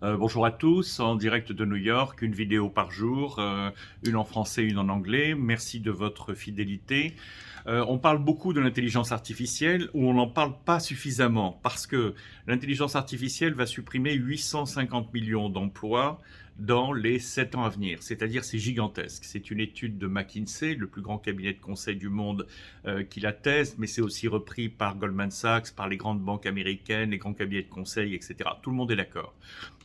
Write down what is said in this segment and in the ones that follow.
Bonjour à tous, en direct de New York, une vidéo par jour, une en français, une en anglais. Merci de votre fidélité. On parle beaucoup de l'intelligence artificielle ou on n'en parle pas suffisamment parce que l'intelligence artificielle va supprimer 850 millions d'emplois dans les 7 ans à venir. C'est-à-dire c'est gigantesque. C'est une étude de McKinsey, le plus grand cabinet de conseil du monde, qui l'atteste, mais c'est aussi repris par Goldman Sachs, par les grandes banques américaines, les grands cabinets de conseil, etc. Tout le monde est d'accord.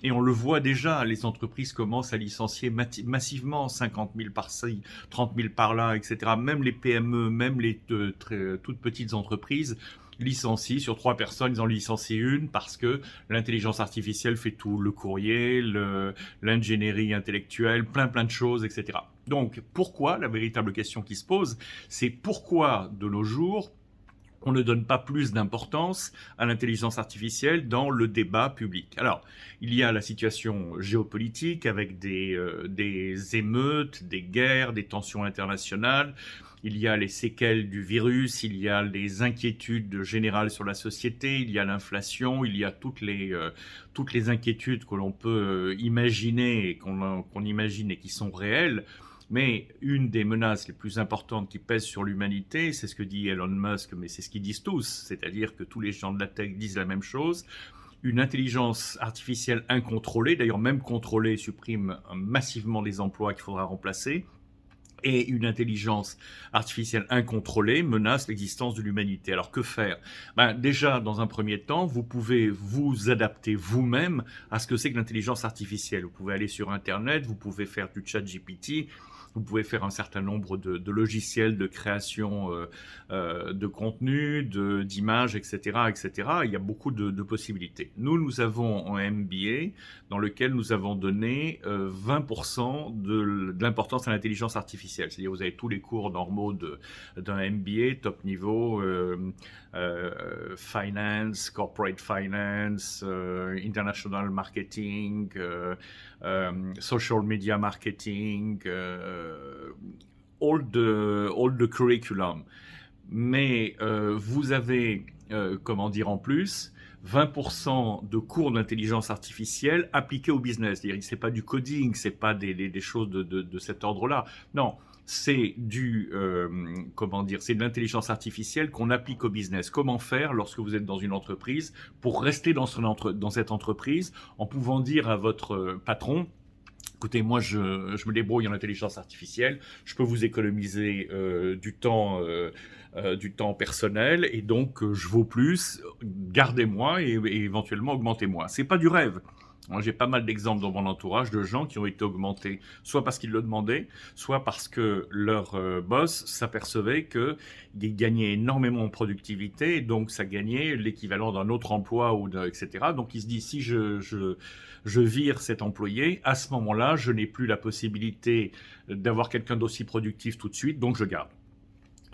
Et on le voit déjà, les entreprises commencent à licencier massivement, 50 000 par-ci, 30 000 par-là, etc. Même les PME, même les toutes petites entreprises licencient. Sur 3 personnes, ils en licencient une parce que l'intelligence artificielle fait tout, le courrier, l'ingénierie intellectuelle, plein de choses, etc. Donc pourquoi, la véritable question qui se pose, c'est pourquoi de nos jours, on ne donne pas plus d'importance à l'intelligence artificielle dans le débat public. Alors, il y a la situation géopolitique avec des émeutes, des guerres, des tensions internationales. Il y a les séquelles du virus, il y a les inquiétudes générales sur la société, il y a l'inflation, il y a toutes les inquiétudes que l'on peut imaginer et qu'on imagine et qui sont réelles. Mais une des menaces les plus importantes qui pèsent sur l'humanité, c'est ce que dit Elon Musk, mais c'est ce qu'ils disent tous, c'est-à-dire que tous les gens de la tech disent la même chose. Une intelligence artificielle incontrôlée, d'ailleurs même contrôlée, supprime massivement les emplois qu'il faudra remplacer. Et une intelligence artificielle incontrôlée menace l'existence de l'humanité. Alors que faire? Déjà, dans un premier temps, vous pouvez vous adapter vous-même à ce que c'est que l'intelligence artificielle. Vous pouvez aller sur Internet, vous pouvez faire du chat GPT, vous pouvez faire un certain nombre de logiciels de création de contenu, d'images, etc., etc. Il y a beaucoup de possibilités. Nous avons un MBA dans lequel nous avons donné 20% de l'importance à l'intelligence artificielle. C'est-à-dire vous avez tous les cours normaux d'un MBA, top niveau, finance, corporate finance, international marketing, social media marketing, all the curriculum. Mais vous avez, comment dire en plus, 20% de cours d'intelligence artificielle appliqués au business. C'est-à-dire que c'est pas du coding, c'est pas des choses de cet ordre-là. Non, c'est c'est de l'intelligence artificielle qu'on applique au business. Comment faire lorsque vous êtes dans une entreprise pour rester dans cette entreprise en pouvant dire à votre patron: écoutez, moi je me débrouille en intelligence artificielle, je peux vous économiser du temps personnel et donc je vaux plus, gardez-moi et éventuellement augmentez-moi. C'est pas du rêve. Moi, j'ai pas mal d'exemples dans mon entourage de gens qui ont été augmentés, soit parce qu'ils le demandaient, soit parce que leur boss s'apercevait qu'ils gagnaient énormément en productivité, et donc ça gagnait l'équivalent d'un autre emploi, etc. Donc ils se disent, si je vire cet employé, à ce moment-là, je n'ai plus la possibilité d'avoir quelqu'un d'aussi productif tout de suite, donc je garde.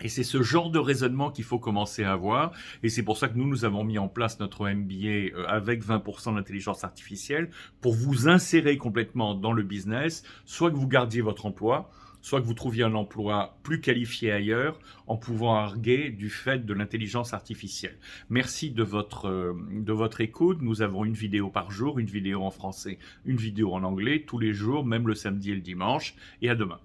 Et c'est ce genre de raisonnement qu'il faut commencer à avoir. Et c'est pour ça que nous avons mis en place notre MBA avec 20% d'intelligence artificielle pour vous insérer complètement dans le business, soit que vous gardiez votre emploi, soit que vous trouviez un emploi plus qualifié ailleurs en pouvant arguer du fait de l'intelligence artificielle. Merci de votre écoute. Nous avons une vidéo par jour, une vidéo en français, une vidéo en anglais, tous les jours, même le samedi et le dimanche. Et à demain.